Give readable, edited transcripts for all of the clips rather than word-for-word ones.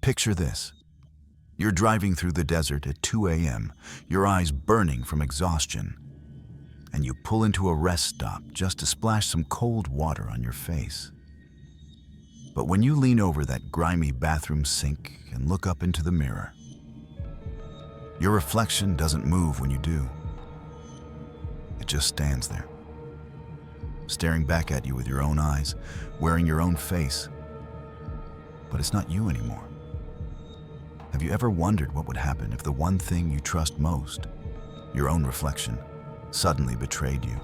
Picture this. You're driving through the desert at 2 a.m., your eyes burning from exhaustion, and you pull into a rest stop just to splash some cold water on your face. But when you lean over that grimy bathroom sink and look up into the mirror, your reflection doesn't move when you do. It just stands there, staring back at you with your own eyes, wearing your own face. But it's not you anymore. Have you ever wondered what would happen if the one thing you trust most, your own reflection, suddenly betrayed you?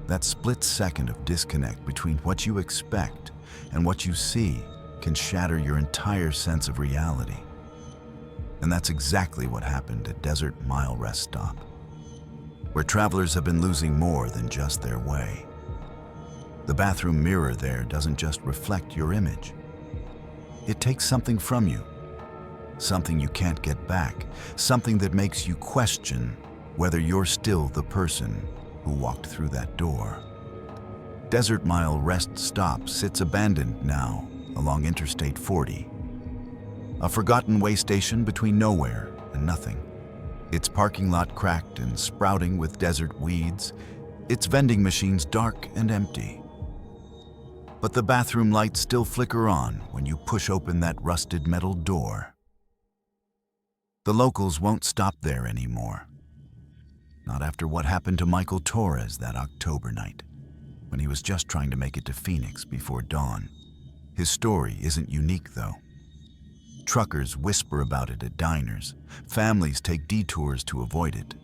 That split second of disconnect between what you expect and what you see can shatter your entire sense of reality. And that's exactly what happened at Desert Mile Rest Stop, where travelers have been losing more than just their way. The bathroom mirror there doesn't just reflect your image. It takes something from you, something you can't get back, something that makes you question whether you're still the person who walked through that door. Desert Mile Rest Stop sits abandoned now along Interstate 40, a forgotten way station between nowhere and nothing. Its parking lot cracked and sprouting with desert weeds, its vending machines dark and empty. But the bathroom lights still flicker on when you push open that rusted metal door. The locals won't stop there anymore. Not after what happened to Michael Torres that October night, when he was just trying to make it to Phoenix before dawn. His story isn't unique, though. Truckers whisper about it at diners, families take detours to avoid it,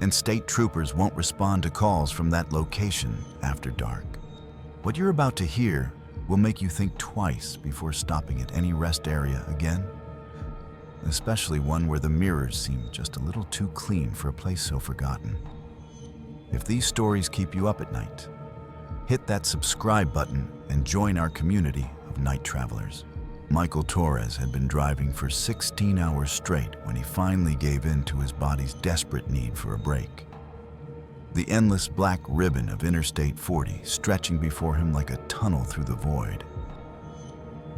and state troopers won't respond to calls from that location after dark. What you're about to hear will make you think twice before stopping at any rest area again, especially one where the mirrors seem just a little too clean for a place so forgotten. If these stories keep you up at night, hit that subscribe button and join our community of night travelers. Michael Torres had been driving for 16 hours straight when he finally gave in to his body's desperate need for a break. The endless black ribbon of Interstate 40 stretching before him like a tunnel through the void.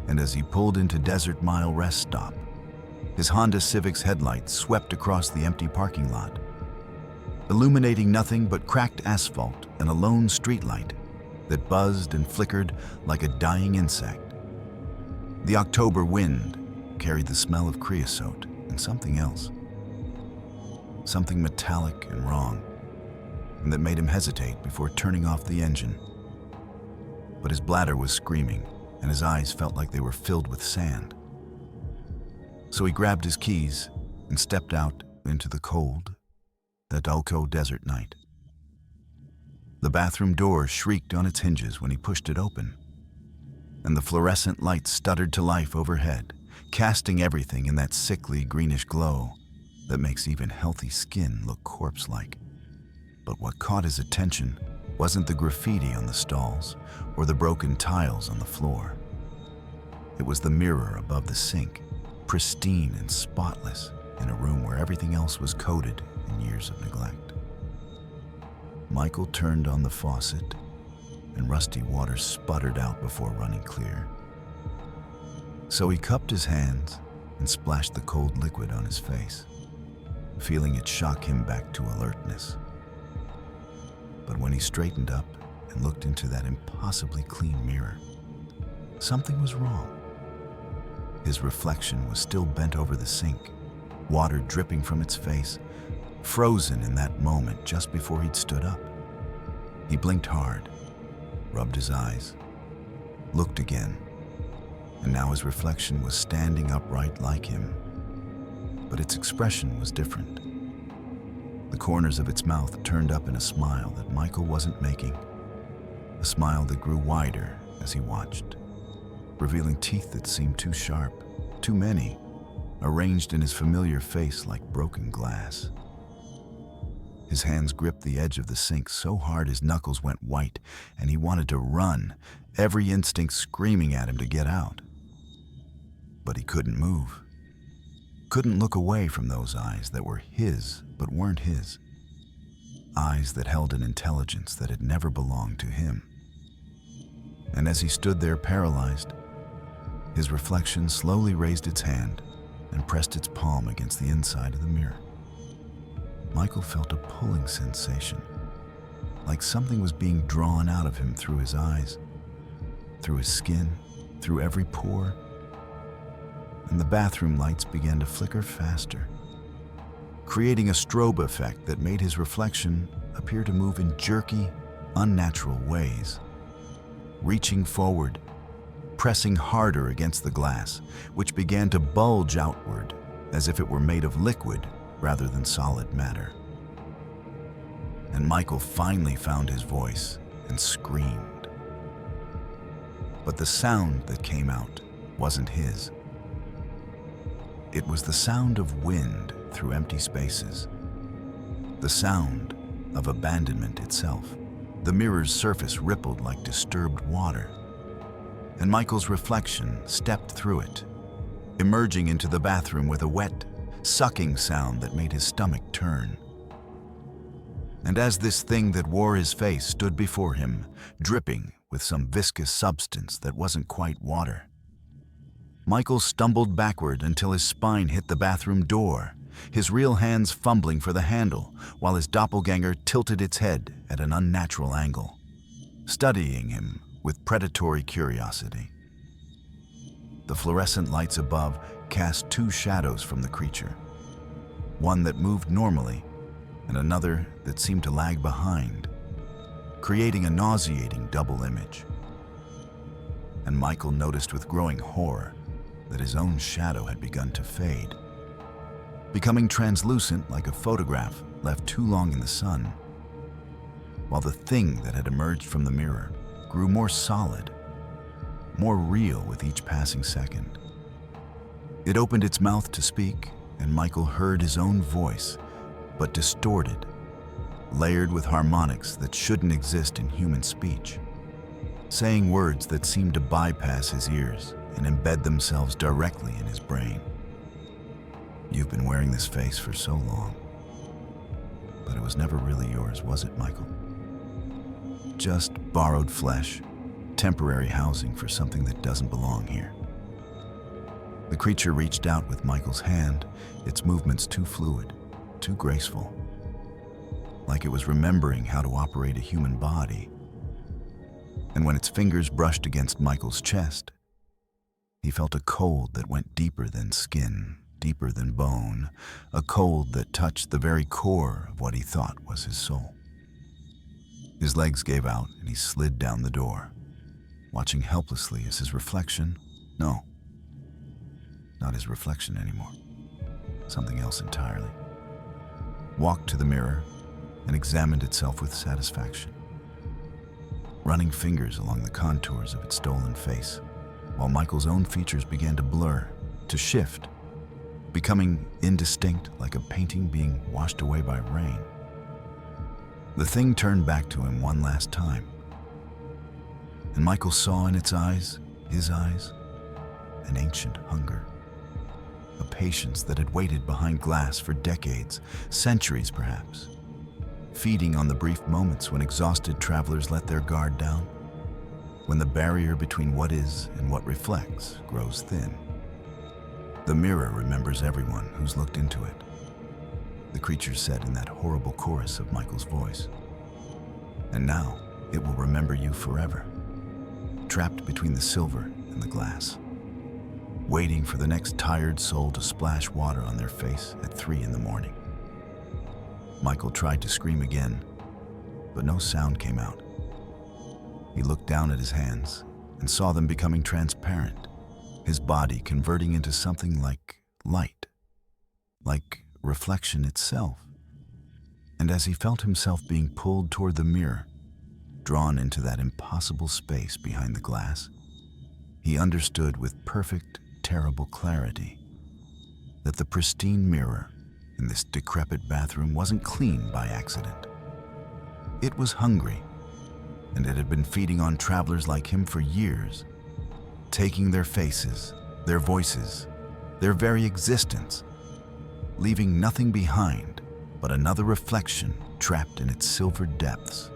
And as he pulled into Desert Mile Rest Stop, his Honda Civic's headlights swept across the empty parking lot, illuminating nothing but cracked asphalt and a lone streetlight that buzzed and flickered like a dying insect. The October wind carried the smell of creosote and something else, something metallic and wrong, and that made him hesitate before turning off the engine. But his bladder was screaming, and his eyes felt like they were filled with sand. So he grabbed his keys and stepped out into the cold, that Dulco desert night. The bathroom door shrieked on its hinges when he pushed it open, and the fluorescent lights stuttered to life overhead, casting everything in that sickly greenish glow that makes even healthy skin look corpse-like. But what caught his attention wasn't the graffiti on the stalls or the broken tiles on the floor. It was the mirror above the sink, pristine and spotless in a room where everything else was coated in years of neglect. Michael turned on the faucet, and rusty water sputtered out before running clear. So he cupped his hands and splashed the cold liquid on his face, feeling it shock him back to alertness. But when he straightened up and looked into that impossibly clean mirror, something was wrong. His reflection was still bent over the sink, water dripping from its face, frozen in that moment just before he'd stood up. He blinked hard, rubbed his eyes, looked again, and now his reflection was standing upright like him. But its expression was different. The corners of its mouth turned up in a smile that Michael wasn't making, a smile that grew wider as he watched, revealing teeth that seemed too sharp, too many, arranged in his familiar face like broken glass. His hands gripped the edge of the sink so hard his knuckles went white, and he wanted to run, every instinct screaming at him to get out. But he couldn't move. Couldn't look away from those eyes that were his but weren't his. Eyes that held an intelligence that had never belonged to him. And as he stood there paralyzed, His reflection slowly raised its hand and pressed its palm against the inside of the mirror. Michael felt a pulling sensation, like something was being drawn out of him through his eyes, through his skin, through every pore. And the bathroom lights began to flicker faster, creating a strobe effect that made his reflection appear to move in jerky, unnatural ways, reaching forward, pressing harder against the glass, which began to bulge outward as if it were made of liquid rather than solid matter. And Michael finally found his voice and screamed. But the sound that came out wasn't his. It was the sound of wind through empty spaces, the sound of abandonment itself. The mirror's surface rippled like disturbed water, and Michael's reflection stepped through it, emerging into the bathroom with a wet, sucking sound that made his stomach turn. And as this thing that wore his face stood before him, dripping with some viscous substance that wasn't quite water, Michael stumbled backward until his spine hit the bathroom door, his real hands fumbling for the handle, while his doppelganger tilted its head at an unnatural angle, studying him with predatory curiosity. The fluorescent lights above cast two shadows from the creature, one that moved normally and another that seemed to lag behind, creating a nauseating double image. And Michael noticed with growing horror that his own shadow had begun to fade, becoming translucent like a photograph left too long in the sun, while the thing that had emerged from the mirror grew more solid, more real with each passing second. It opened its mouth to speak, and Michael heard his own voice, but distorted, layered with harmonics that shouldn't exist in human speech, saying words that seemed to bypass his ears and embed themselves directly in his brain. You've been wearing this face for so long, but it was never really yours, was it, Michael? Just borrowed flesh, temporary housing for something that doesn't belong here. The creature reached out with Michael's hand, its movements too fluid, too graceful, like it was remembering how to operate a human body. And when its fingers brushed against Michael's chest, he felt a cold that went deeper than skin, deeper than bone, a cold that touched the very core of what he thought was his soul. His legs gave out and he slid down the door, watching helplessly as his reflection, no, not his reflection anymore, something else entirely, walked to the mirror and examined itself with satisfaction, running fingers along the contours of its stolen face, while Michael's own features began to blur, to shift, becoming indistinct like a painting being washed away by rain. The thing turned back to him one last time, and Michael saw in its eyes, his eyes, an ancient hunger, a patience that had waited behind glass for decades, centuries perhaps, feeding on the brief moments when exhausted travelers let their guard down, when the barrier between what is and what reflects grows thin. The mirror remembers everyone who's looked into it, the creature said in that horrible chorus of Michael's voice. And now it will remember you forever, trapped between the silver and the glass, waiting for the next tired soul to splash water on their face at 3 a.m. Michael tried to scream again, but no sound came out. He looked down at his hands and saw them becoming transparent, his body converting into something like light, like reflection itself. And as he felt himself being pulled toward the mirror, drawn into that impossible space behind the glass, he understood with perfect, terrible clarity that the pristine mirror in this decrepit bathroom wasn't clean by accident. It was hungry, and it had been feeding on travelers like him for years, taking their faces, their voices, their very existence, leaving nothing behind but another reflection trapped in its silver depths.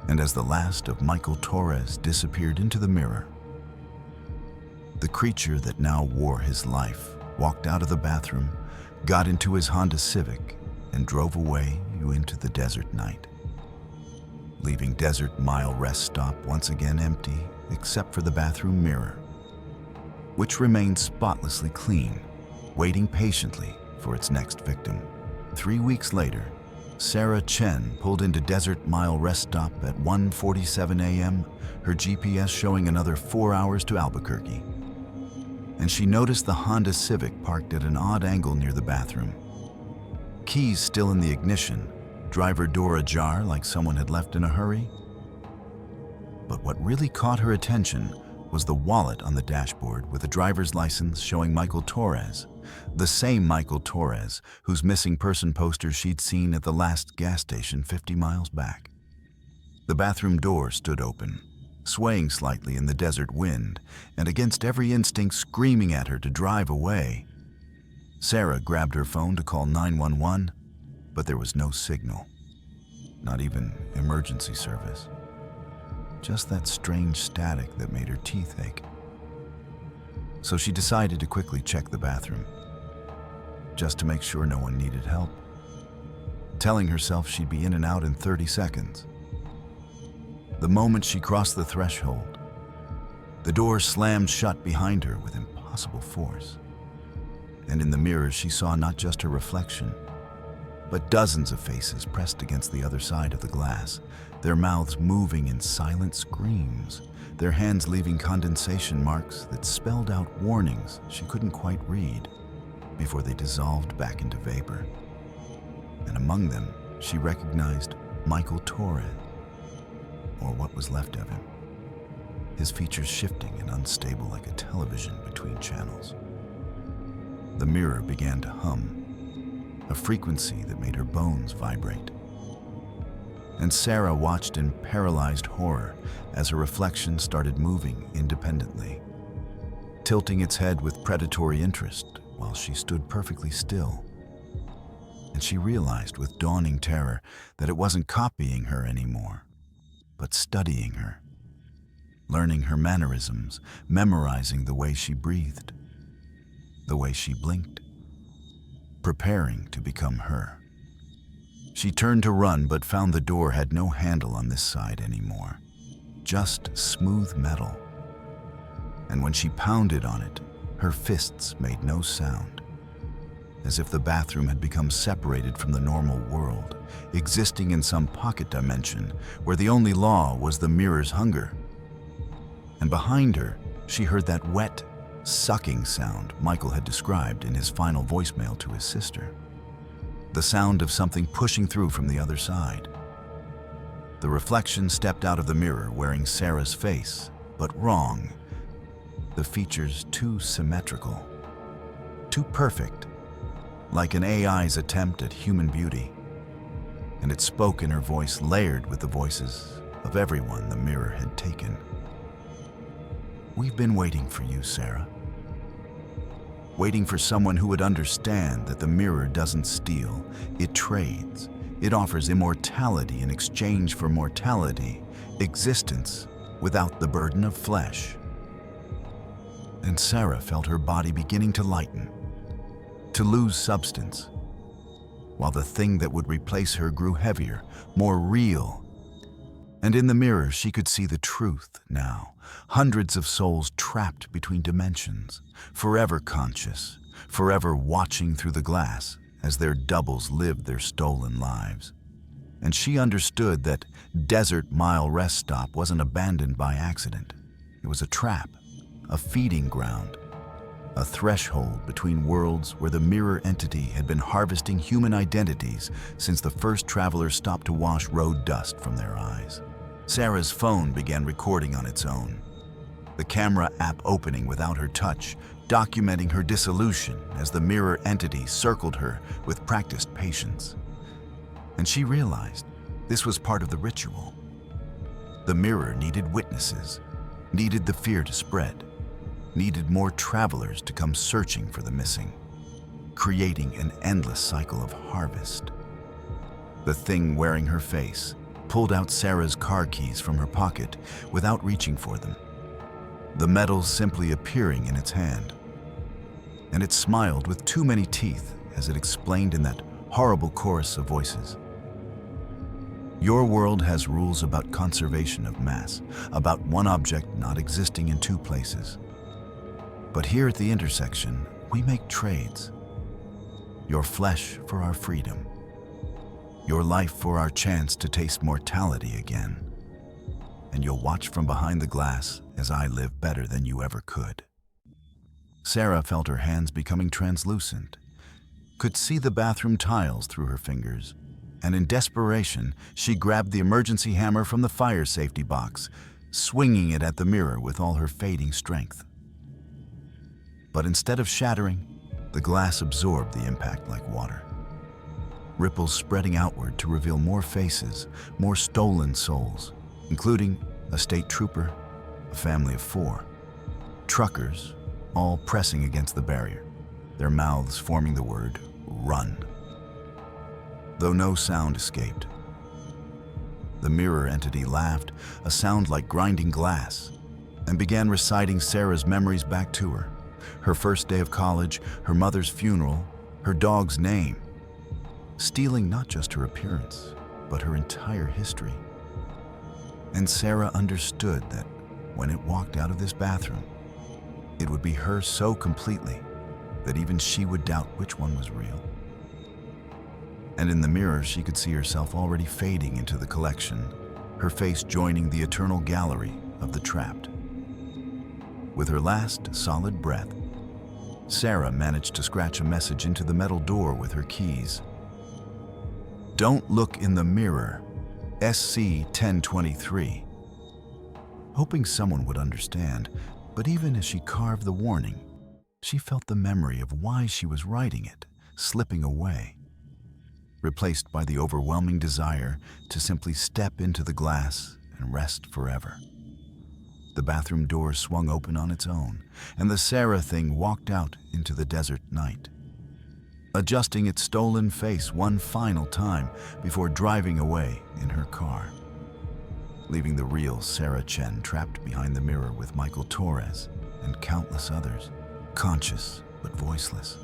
And as the last of Michael Torres disappeared into the mirror, The creature that now wore his life walked out of the bathroom, got into his Honda Civic, and drove away into the desert night, leaving Desert Mile Rest Stop once again empty except for the bathroom mirror, which remained spotlessly clean, waiting patiently for its next victim. 3 weeks later, Sarah Chen pulled into Desert Mile Rest Stop at 1:47 a.m., her GPS showing another 4 hours to Albuquerque. And she noticed the Honda Civic parked at an odd angle near the bathroom. Keys still in the ignition, driver door ajar like someone had left in a hurry. But what really caught her attention was the wallet on the dashboard with a driver's license showing Michael Torres, the same Michael Torres whose missing person poster she'd seen at the last gas station 50 miles back. The bathroom door stood open, swaying slightly in the desert wind, and against every instinct screaming at her to drive away. Sarah grabbed her phone to call 911, but there was no signal, not even emergency service. Just that strange static that made her teeth ache. So she decided to quickly check the bathroom, just to make sure no one needed help, telling herself she'd be in and out in 30 seconds. The moment she crossed the threshold, the door slammed shut behind her with impossible force. And in the mirror, she saw not just her reflection, but dozens of faces pressed against the other side of the glass, their mouths moving in silent screams, their hands leaving condensation marks that spelled out warnings she couldn't quite read before they dissolved back into vapor. And among them, she recognized Michael Torres, or what was left of him, his features shifting and unstable like a television between channels. The mirror began to hum, a frequency that made her bones vibrate. And Sarah watched in paralyzed horror as her reflection started moving independently, tilting its head with predatory interest while she stood perfectly still. And she realized with dawning terror that it wasn't copying her anymore, but studying her, learning her mannerisms, memorizing the way she breathed, the way she blinked, preparing to become her. She turned to run, but found the door had no handle on this side anymore, just smooth metal. And when she pounded on it, her fists made no sound, as if the bathroom had become separated from the normal world, existing in some pocket dimension where the only law was the mirror's hunger. And behind her, she heard that wet, sucking sound Michael had described in his final voicemail to his sister. The sound of something pushing through from the other side. The reflection stepped out of the mirror wearing Sarah's face, but wrong. The features too symmetrical, too perfect, like an AI's attempt at human beauty. And it spoke in her voice layered with the voices of everyone the mirror had taken. "We've been waiting for you, Sarah. Waiting for someone who would understand that the mirror doesn't steal, it trades. It offers immortality in exchange for mortality, existence without the burden of flesh." And Sarah felt her body beginning to lighten, to lose substance, while the thing that would replace her grew heavier, more real. And in the mirror, she could see the truth now. Hundreds of souls trapped between dimensions, forever conscious, forever watching through the glass as their doubles lived their stolen lives. And she understood that Desert Mile Rest Stop wasn't abandoned by accident. It was a trap, a feeding ground, a threshold between worlds where the mirror entity had been harvesting human identities since the first travelers stopped to wash road dust from their eyes. Sarah's phone began recording on its own, the camera app opening without her touch, documenting her dissolution as the mirror entity circled her with practiced patience. And she realized this was part of the ritual. The mirror needed witnesses, needed the fear to spread, needed more travelers to come searching for the missing, creating an endless cycle of harvest. The thing wearing her face pulled out Sarah's car keys from her pocket without reaching for them. the metal simply appearing in its hand. And it smiled with too many teeth as it explained in that horrible chorus of voices. Your world has rules about conservation of mass, about one object not existing in two places. But here at the intersection, we make trades. Your flesh for our freedom. Your life for our chance to taste mortality again. And you'll watch from behind the glass as I live better than you ever could. Sarah felt her hands becoming translucent, could see the bathroom tiles through her fingers, and in desperation, she grabbed the emergency hammer from the fire safety box, swinging it at the mirror with all her fading strength. But instead of shattering, the glass absorbed the impact like water. Ripples spreading outward to reveal more faces, more stolen souls, including a state trooper, a family of 4, truckers, all pressing against the barrier, their mouths forming the word, "Run." Though no sound escaped. The mirror entity laughed, a sound like grinding glass, and began reciting Sarah's memories back to her. Her first day of college, her mother's funeral, her dog's name, stealing not just her appearance, but her entire history. And Sarah understood that when it walked out of this bathroom, it would be her so completely that even she would doubt which one was real. And in the mirror, she could see herself already fading into the collection, her face joining the eternal gallery of the trapped. With her last solid breath, Sarah managed to scratch a message into the metal door with her keys. "Don't look in the mirror, SC 1023. Hoping someone would understand, but even as she carved the warning, she felt the memory of why she was writing it slipping away, replaced by the overwhelming desire to simply step into the glass and rest forever. The bathroom door swung open on its own, and the Sarah thing walked out into the desert night, adjusting its stolen face one final time before driving away in her car, leaving the real Sarah Chen trapped behind the mirror with Michael Torres and countless others, conscious but voiceless,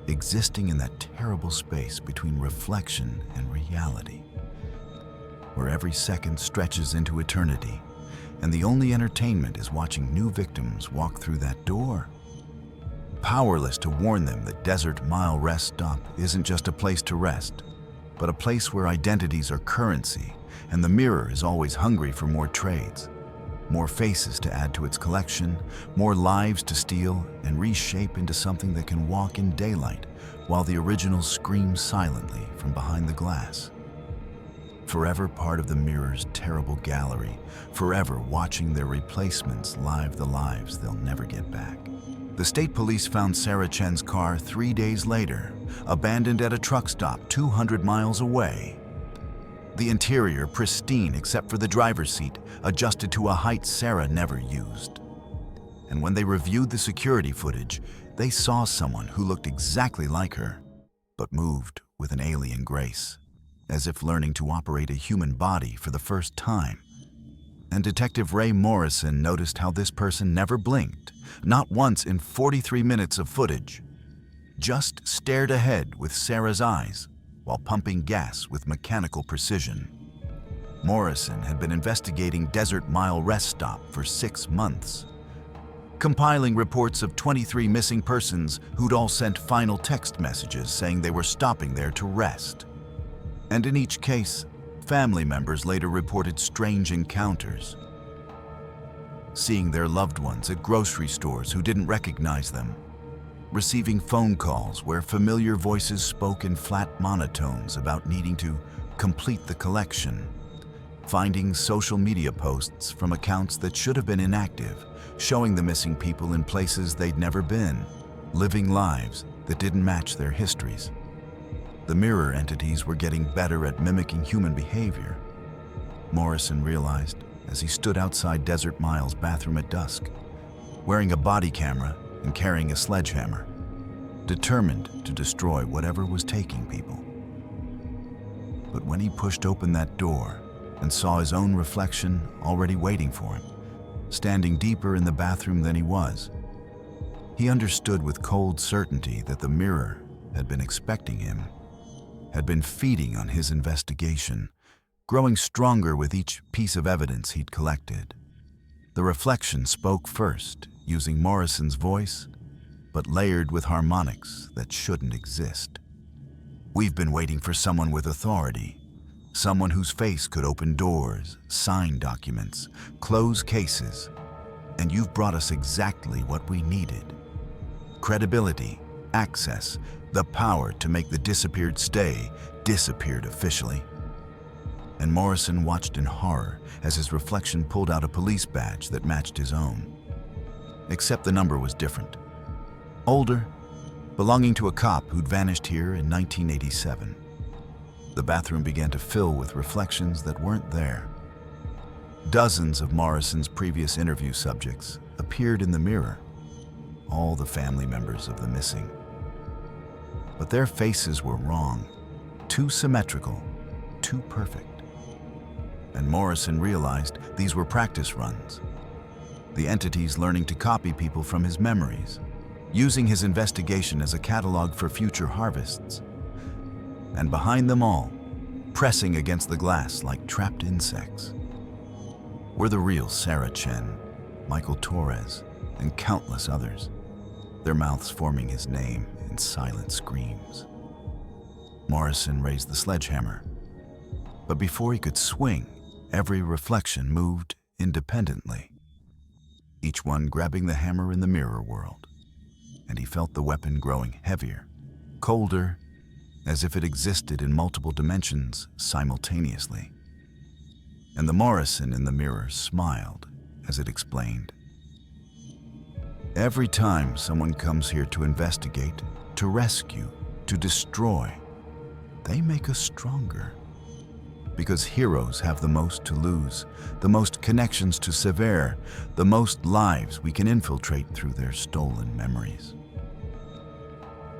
existing in that terrible space between reflection and reality, where every second stretches into eternity, and the only entertainment is watching new victims walk through that door, powerless to warn them that Desert Mile Rest Stop isn't just a place to rest, but a place where identities are currency, and the mirror is always hungry for more trades, more faces to add to its collection, more lives to steal and reshape into something that can walk in daylight while the original screams silently from behind the glass. Forever part of the mirror's terrible gallery, forever watching their replacements live the lives they'll never get back. The state police found Sarah Chen's car 3 days later, abandoned at a truck stop 200 miles away. The interior pristine except for the driver's seat, adjusted to a height Sarah never used. And when they reviewed the security footage, they saw someone who looked exactly like her, but moved with an alien grace, as if learning to operate a human body for the first time. And Detective Ray Morrison noticed how this person never blinked, not once in 43 minutes of footage, just stared ahead with Sarah's eyes while pumping gas with mechanical precision. Morrison had been investigating Desert Mile Rest Stop for 6 months, compiling reports of 23 missing persons who'd all sent final text messages saying they were stopping there to rest. And in each case, family members later reported strange encounters, seeing their loved ones at grocery stores who didn't recognize them, receiving phone calls where familiar voices spoke in flat monotones about needing to complete the collection, finding social media posts from accounts that should have been inactive, showing the missing people in places they'd never been, living lives that didn't match their histories. The mirror entities were getting better at mimicking human behavior, Morrison realized as he stood outside Desert Mile's bathroom at dusk, wearing a body camera and carrying a sledgehammer, determined to destroy whatever was taking people. But when he pushed open that door and saw his own reflection already waiting for him, standing deeper in the bathroom than he was. He understood with cold certainty that the mirror had been expecting him, had been feeding on his investigation, growing stronger with each piece of evidence he'd collected. The reflection spoke first, using Morrison's voice, but layered with harmonics that shouldn't exist. "We've been waiting for someone with authority, someone whose face could open doors, sign documents, close cases, and you've brought us exactly what we needed. Credibility, access, the power to make the disappeared stay disappeared officially." And Morrison watched in horror as his reflection pulled out a police badge that matched his own. Except the number was different. Older, belonging to a cop who'd vanished here in 1987. The bathroom began to fill with reflections that weren't there. Dozens of Morrison's previous interview subjects appeared in the mirror, all the family members of the missing. But their faces were wrong, too symmetrical, too perfect. And Morrison realized these were practice runs. The entities learning to copy people from his memories, using his investigation as a catalog for future harvests. And behind them all, pressing against the glass like trapped insects, were the real Sarah Chen, Michael Torres, and countless others, their mouths forming his name in silent screams. Morrison raised the sledgehammer, but before he could swing, every reflection moved independently, each one grabbing the hammer in the mirror world, and he felt the weapon growing heavier, colder, as if it existed in multiple dimensions simultaneously. And the Morrison in the mirror smiled as it explained. "Every time someone comes here to investigate, to rescue, to destroy, they make us stronger. Because heroes have the most to lose, the most connections to sever, the most lives we can infiltrate through their stolen memories."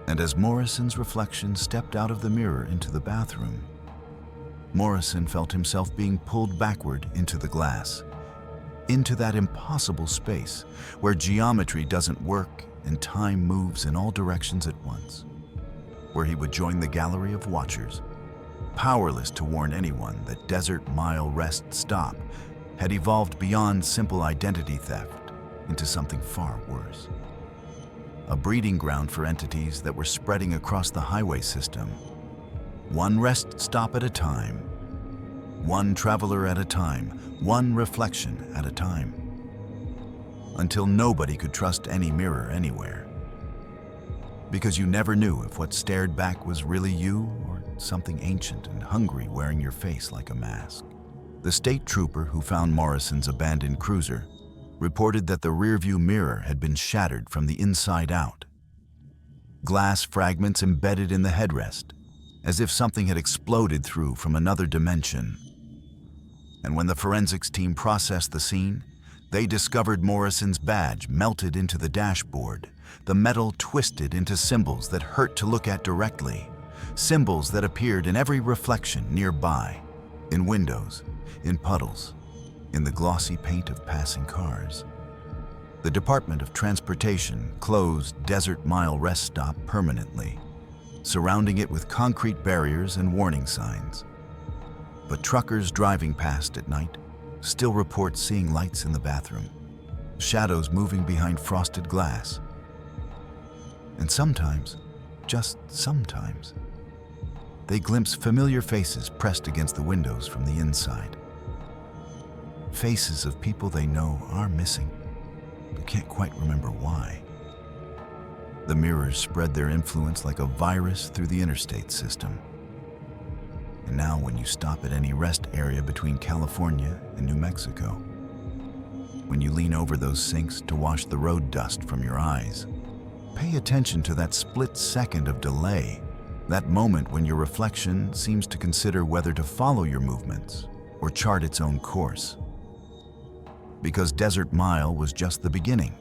And as Morrison's reflection stepped out of the mirror into the bathroom, Morrison felt himself being pulled backward into the glass, into that impossible space where geometry doesn't work and time moves in all directions at once, where he would join the gallery of watchers, powerless to warn anyone that Desert Mile Rest Stop had evolved beyond simple identity theft into something far worse. A breeding ground for entities that were spreading across the highway system, one rest stop at a time, one traveler at a time, one reflection at a time, until nobody could trust any mirror anywhere. Because you never knew if what stared back was really you or something ancient and hungry wearing your face like a mask. The state trooper who found Morrison's abandoned cruiser reported that the rearview mirror had been shattered from the inside out. Glass fragments embedded in the headrest, as if something had exploded through from another dimension. And when the forensics team processed the scene, they discovered Morrison's badge melted into the dashboard, the metal twisted into symbols that hurt to look at directly, symbols that appeared in every reflection nearby, in windows, in puddles, in the glossy paint of passing cars. The Department of Transportation closed Desert Mile Rest Stop permanently, surrounding it with concrete barriers and warning signs. But truckers driving past at night still report seeing lights in the bathroom, shadows moving behind frosted glass. And sometimes, just sometimes, they glimpse familiar faces pressed against the windows from the inside. Faces of people they know are missing, but can't quite remember why. The mirrors spread their influence like a virus through the interstate system. And now when you stop at any rest area between California and New Mexico, when you lean over those sinks to wash the road dust from your eyes, pay attention to that split second of delay, that moment when your reflection seems to consider whether to follow your movements or chart its own course. Because Desert Mile was just the beginning,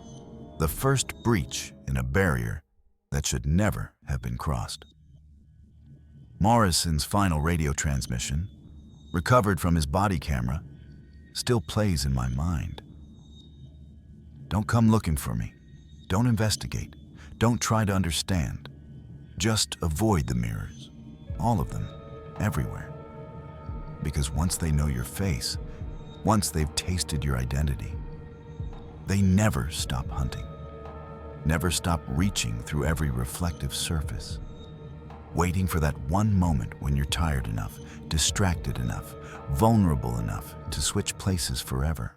the first breach in a barrier that should never have been crossed. Morrison's final radio transmission, recovered from his body camera, still plays in my mind. Don't come looking for me. Don't investigate. Don't try to understand. Just avoid the mirrors. All of them. Everywhere. Because once they know your face, once they've tasted your identity, they never stop hunting. Never stop reaching through every reflective surface. Waiting for that one moment when you're tired enough, distracted enough, vulnerable enough to switch places forever.